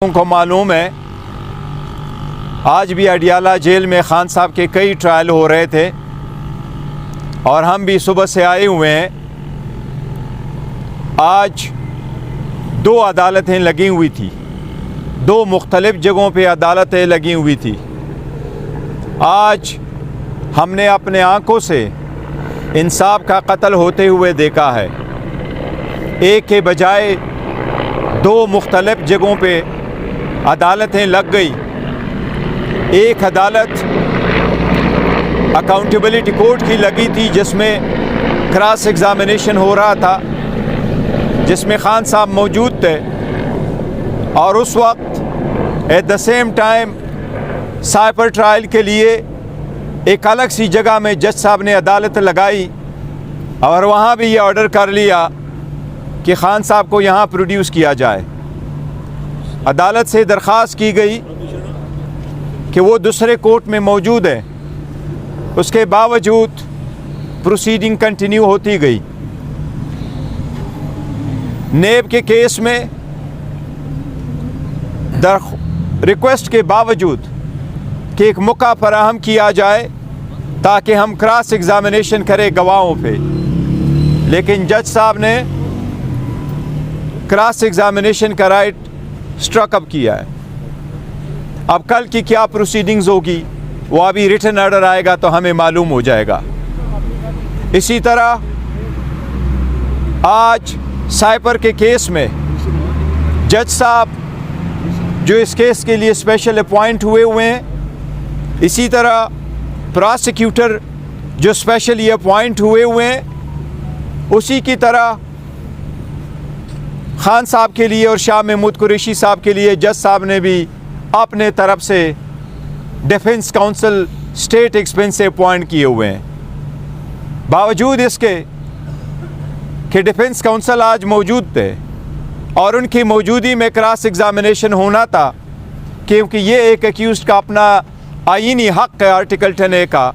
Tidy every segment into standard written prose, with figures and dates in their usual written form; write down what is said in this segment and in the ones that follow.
को मालूम है आज भी अडियाला जेल में खान साहब के कई ट्रायल हो रहे थे और हम भी सुबह से आए हुए हैं। आज 2 अदालतें लगी हुई थी, 2 मुख्तलिफ जगहों पे अदालतें लगी हुई थी। आज हमने अपने आँखों से इंसाफ का कत्ल होते हुए देखा है। एक के बजाय 2 मुख्तलिफ जगहों पे अदालतें लग गई। एक अदालत अकाउंटेबिलिटी कोर्ट की लगी थी जिसमें क्रॉस एग्ज़ामिनेशन हो रहा था, जिसमें खान साहब मौजूद थे और उस वक्त at the same time cipher trial के लिए एक अलग सी जगह में जज साहब ने अदालत लगाई और वहाँ भी ये ऑर्डर कर लिया कि खान साहब को यहाँ प्रोड्यूस किया जाए। अदालत से दरख्वास्त की गई कि वो दूसरे कोर्ट में मौजूद है, उसके बावजूद प्रोसीडिंग कंटिन्यू होती गई। नेब के केस में रिक्वेस्ट के बावजूद कि एक मौका फराहम किया जाए ताकि हम क्रॉस एग्ज़ामिनेशन करें गवाहों पे, लेकिन जज साहब ने क्रॉस एग्ज़ामिनेशन का राइट स्ट्रक अप किया है। अब कल की क्या प्रोसीडिंग्स होगी वो अभी रिटन ऑर्डर आएगा तो हमें मालूम हो जाएगा। इसी तरह आज साइपर के केस में जज साहब जो इस केस के लिए स्पेशल अपॉइंट हुए हैं, इसी तरह प्रोसिक्यूटर जो स्पेशली अपॉइंट हुए हैं, उसी की तरह खान साहब के लिए और शाह महमूद कुरैशी साहब के लिए जज साहब ने भी अपने तरफ से डिफेंस काउंसिल स्टेट एक्सपेंस से अपॉइंट किए हुए हैं। बावजूद इसके कि डिफेंस काउंसिल आज मौजूद थे और उनकी मौजूदगी में क्रॉस एग्ज़ामिनेशन होना था, क्योंकि ये एक एक्यूज़ का अपना आईनी हक़ है आर्टिकल 10A का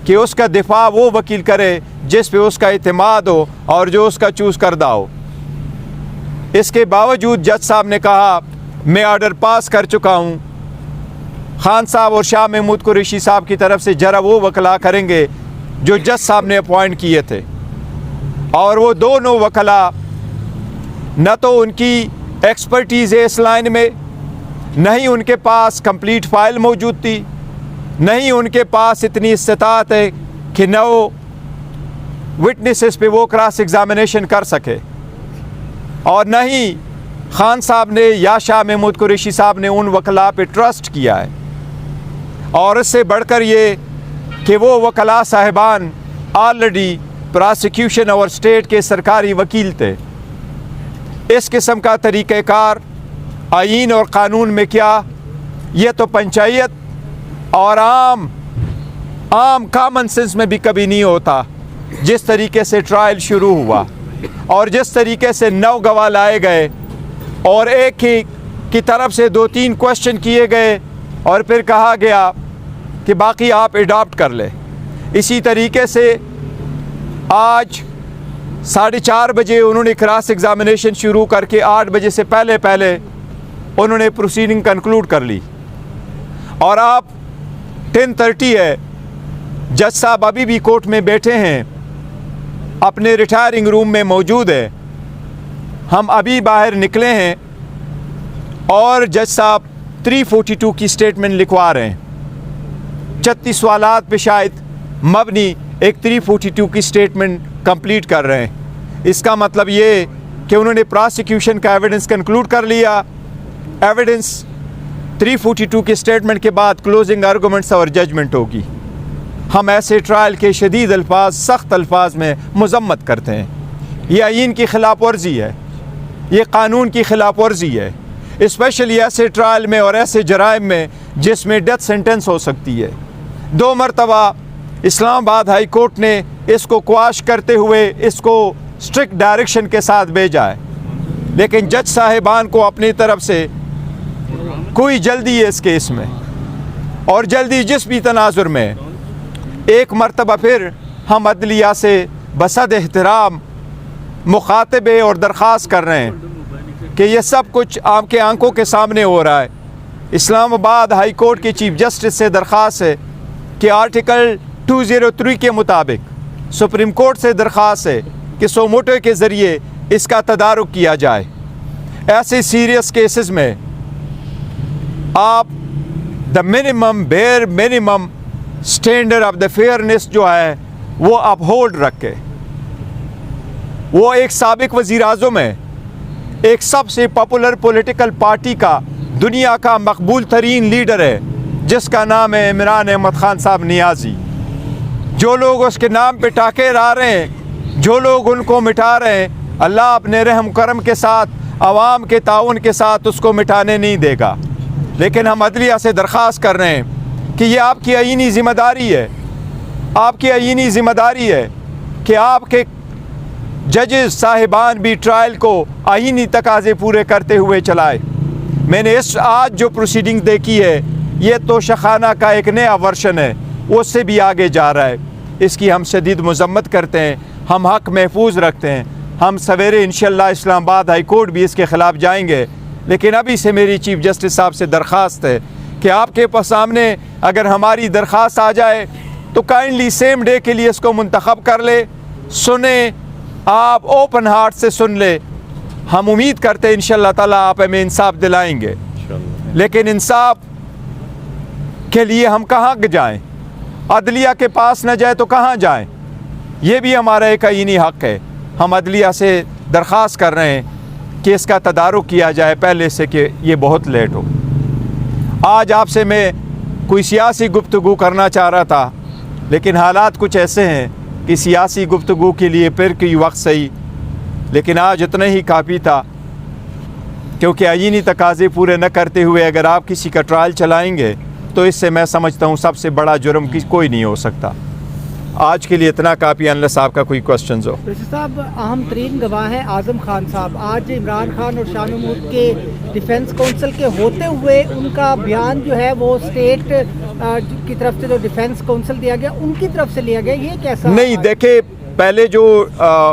कि उसका दिफा वो वकील करे जिस पे उसका इत्मीनान हो और जो उसका चूज़ करदा हो। इसके बावजूद जज साहब ने कहा मैं ऑर्डर पास कर चुका हूँ, खान साहब और शाह महमूद कुरैशी साहब की तरफ से जरा वो वकला करेंगे जो जज साहब ने अपॉइंट किए थे। और वो दोनों वकला न तो उनकी एक्सपर्टीज़ है इस लाइन में, नहीं उनके पास कंप्लीट फ़ाइल मौजूद थी, नहीं उनके पास इतनी इस्तात है कि न वो विटनेसेस पे वो क्रॉस एग्ज़ामिनेशन कर सके, और न ही खान साहब ने या शाह महमूद कुरैशी साहब ने उन वकला पे ट्रस्ट किया है। और इससे बढ़कर ये कि वो वकला साहिबान ऑलरेडी प्रोसिक्यूशन और स्टेट के सरकारी वकील थे। इस किस्म का तरीक़ाकार आईन और क़ानून में क्या, ये तो पंचायत और आम कॉमन सेंस में भी कभी नहीं होता। जिस तरीके से ट्रायल शुरू हुआ और जिस तरीके से 9 गवाह लाए गए और एक ही की तरफ से 2-3 क्वेश्चन किए गए और फिर कहा गया कि बाकी आप एडॉप्ट कर ले। इसी तरीके से आज 4:30 बजे उन्होंने क्रॉस एग्ज़ामिनेशन शुरू करके 8 बजे से पहले उन्होंने प्रोसीडिंग कंक्लूड कर ली और अब 10:30 है। जज साहब अभी भी कोर्ट में बैठे हैं, अपने रिटायरिंग रूम में मौजूद है। हम अभी बाहर निकले हैं और जज साहब 342 की स्टेटमेंट लिखवा रहे हैं। 36 सवालात पे शायद मबनी एक 342 की स्टेटमेंट कंप्लीट कर रहे हैं। इसका मतलब ये कि उन्होंने प्रोसिक्यूशन का एविडेंस कंक्लूड कर लिया। एविडेंस 342 की स्टेटमेंट के बाद क्लोजिंग आर्गूमेंट्स और जजमेंट होगी। हम ऐसे ट्रायल के शदीद अल्फाज, सख्त अल्फाज में मज़म्मत करते हैं। ये आईन की खिलाफ वर्जी है, ये कानून की खिलाफ वर्जी है, स्पेशली ऐसे ट्रायल में और ऐसे जराइम में जिसमें डेथ सेंटेंस हो सकती है। 2 मरतबा इस्लामाबाद हाई कोर्ट ने इसको क्वाश करते हुए इसको स्ट्रिक्ट डायरेक्शन के साथ भेजा है, लेकिन जज साहिबान को अपनी तरफ से कोई जल्दी है इस केस में, और जल्दी जिस भी तनाजुर में एक मरतबा फिर हम अदलिया से बसद एहतराम मुखातबे और दरख्वास्त कर रहे हैं कि ये सब कुछ आपके आंखों के सामने हो रहा है। इस्लामाबाद हाई कोर्ट के चीफ जस्टिस से दरख्वास्त है कि आर्टिकल 203 के मुताबिक सुप्रीम कोर्ट से दरख्वास्त है कि सोमोटो के ज़रिए इसका तदारुक किया जाए। ऐसे सीरियस केसेस में आप the minimum bare minimum standard of the fairness जो है वो अपहोल्ड रखे। वो एक साबिक वज़ीर आज़म है, एक सबसे पॉपुलर पॉलिटिकल पार्टी का दुनिया का मकबूल तरीन लीडर है जिसका नाम है इमरान अहमद खान साहब नियाज़ी। जो लोग उसके नाम पे टाके ला रहे हैं, जो लोग उनको मिटा रहे हैं, अल्लाह अपने रहम करम के साथ आवाम के ताउन के साथ उसको मिटाने नहीं देगा। लेकिन हम अदलिया से दरख्वास्त कर रहे हैं कि ये आपकी आईनी ज़िम्मेदारी है, आपकी आईनी ज़िम्मेदारी है कि आपके जजेस साहिबान भी ट्रायल को आईनी तकाज़े पूरे करते हुए चलाए। मैंने इस आज जो प्रोसीडिंग देखी है ये तो शखाना का एक नया वर्शन है, उससे भी आगे जा रहा है। इसकी हम शदीद मज़म्मत करते हैं, हम हक़ महफूज रखते हैं। हम सवेरे इंशाअल्लाह इस्लामाबाद हाई कोर्ट भी इसके ख़िलाफ़ जाएंगे। लेकिन अभी से मेरी चीफ जस्टिस साहब से दरख्वास्त है कि आपके पास सामने अगर हमारी दरख्वास्त आ जाए तो काइंडली सेम डे के लिए इसको मुंतखब कर ले, सुने, आप ओपन हार्ट से सुन ले। हम उम्मीद करते हैं इंशाअल्लाह ताला आप हमें इंसाफ दिलाएंगे। लेकिन इंसाफ के लिए हम कहाँ जाएं? अदलिया के पास न जाए तो कहाँ जाएं? ये भी हमारा एक आईनी हक़ है। हम अदलिया से दरख्वास्त कर रहे हैं कि इसका तदारुक किया जाए पहले से कि ये बहुत लेट हो। आज आपसे मैं कोई सियासी गुफ्तगू करना चाह रहा था, लेकिन हालात कुछ ऐसे हैं कि सियासी गुफ्तगू के लिए फिर कोई वक्त सही, लेकिन आज इतना ही काफ़ी था क्योंकि आईनी तकाज़े पूरे न करते हुए अगर आप किसी का ट्रायल चलाएंगे तो इससे मैं समझता हूँ सबसे बड़ा जुर्म कोई नहीं हो सकता। आज के लिए इतना काफ़ी, अनलेस आपका कोई क्वेश्चन हो। साहब, अहम तरीन गवाह है आज़म खान साहब। आज इमरान खान और शाह महमूद के डिफेंस काउंसिल के होते हुए उनका बयान जो है वो स्टेट की तरफ से जो डिफेंस काउंसिल दिया गया उनकी तरफ से लिया गया, ये कैसा? नहीं, देखे पहले जो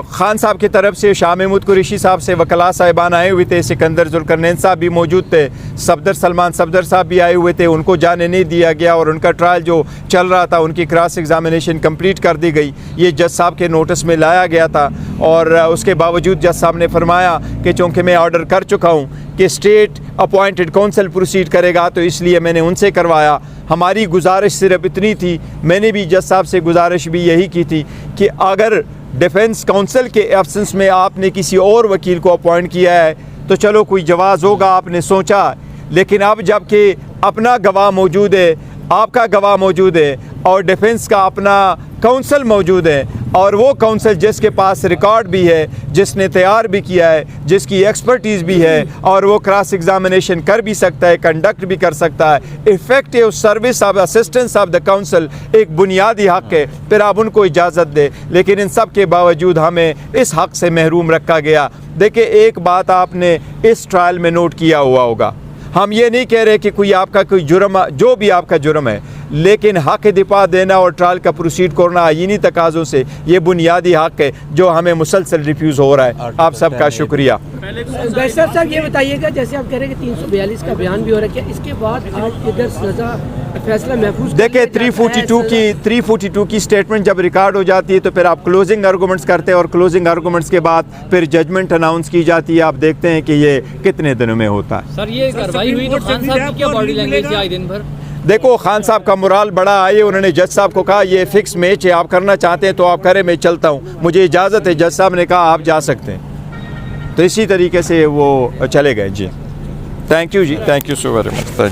खान साहब की तरफ से शाह महमूद कुरैशी साहब से वकला साहिबान आए हुए थे, सिकंदर जुल्करनैन साहब भी मौजूद थे, सफदर सलमान सफदर साहब भी आए हुए थे, उनको जाने नहीं दिया गया और उनका ट्रायल जो चल रहा था उनकी क्रॉस एग्जामिनेशन कंप्लीट कर दी गई। ये जज साहब के नोटिस में लाया गया था और उसके बावजूद जज साहब ने फरमाया कि चूँकि मैं ऑर्डर कर चुका हूँ कि स्टेट अपॉइंटेड काउंसिल प्रोसीड करेगा तो इसलिए मैंने उनसे करवाया। हमारी गुजारिश सिर्फ इतनी थी, मैंने भी जज साहब से गुजारिश भी यही की थी कि अगर डिफेंस काउंसिल के एब्सेंस में आपने किसी और वकील को अपॉइंट किया है तो चलो कोई जवाज़ होगा, आपने सोचा। लेकिन अब जबकि अपना गवाह मौजूद है, आपका गवाह मौजूद है और डिफेंस का अपना काउंसिल मौजूद है और वो काउंसिल जिसके पास रिकॉर्ड भी है, जिसने तैयार भी किया है, जिसकी एक्सपर्टीज़ भी है और वो क्रॉस एग्जामिनेशन कर भी सकता है, कंडक्ट भी कर सकता है। Effective service of assistance of the council एक बुनियादी हक़ है, फिर आप उनको इजाज़त दे। लेकिन इन सब के बावजूद हमें इस हक़ से महरूम रखा गया। देखिए, एक बात आपने इस ट्रायल में नोट किया हुआ होगा, हम ये नहीं कह रहे कि कोई आपका कोई जुर्म, जो भी आपका जुर्म है, लेकिन हक़ दिफा देना और ट्रायल का प्रोसीड करना आईनी तकाज़ों से ये बुनियादी हक़ है जो हमें मुसलसल रिफ्यूज़ हो रहा है। आप सबका शुक्रिया। बैरिस्टर साहब, ये बताइएगा, जैसे आप कह रहे हैं कि 342 का बयान भी हो रहा है, इसके बाद आज इधर सज़ा फैसला महफूज? देखिए, 342 की स्टेटमेंट जब रिकॉर्ड हो जाती है तो फिर आप क्लोजिंग आर्गूमेंट्स करते हैं और क्लोजिंग आर्गूमेंट्स के बाद फिर जजमेंट अनाउंस की जाती है। आप देखते हैं कि ये कितने दिनों में होता है। सर, ये कार्रवाई हुई तो खान साहब की क्या बॉडी लैंग्वेज थी आज दिन भर? देखो, खान साहब का मोराल बड़ा आए, उन्होंने जज साहब को कहा ये फिक्स मैच है, आप करना चाहते हैं तो आप करें, मैं चलता हूँ, मुझे इजाज़त है। जज साहब ने कहा आप जा सकते हैं, तो इसी तरीके से वो चले गए। जी, थैंक यू जी, thank you so very much.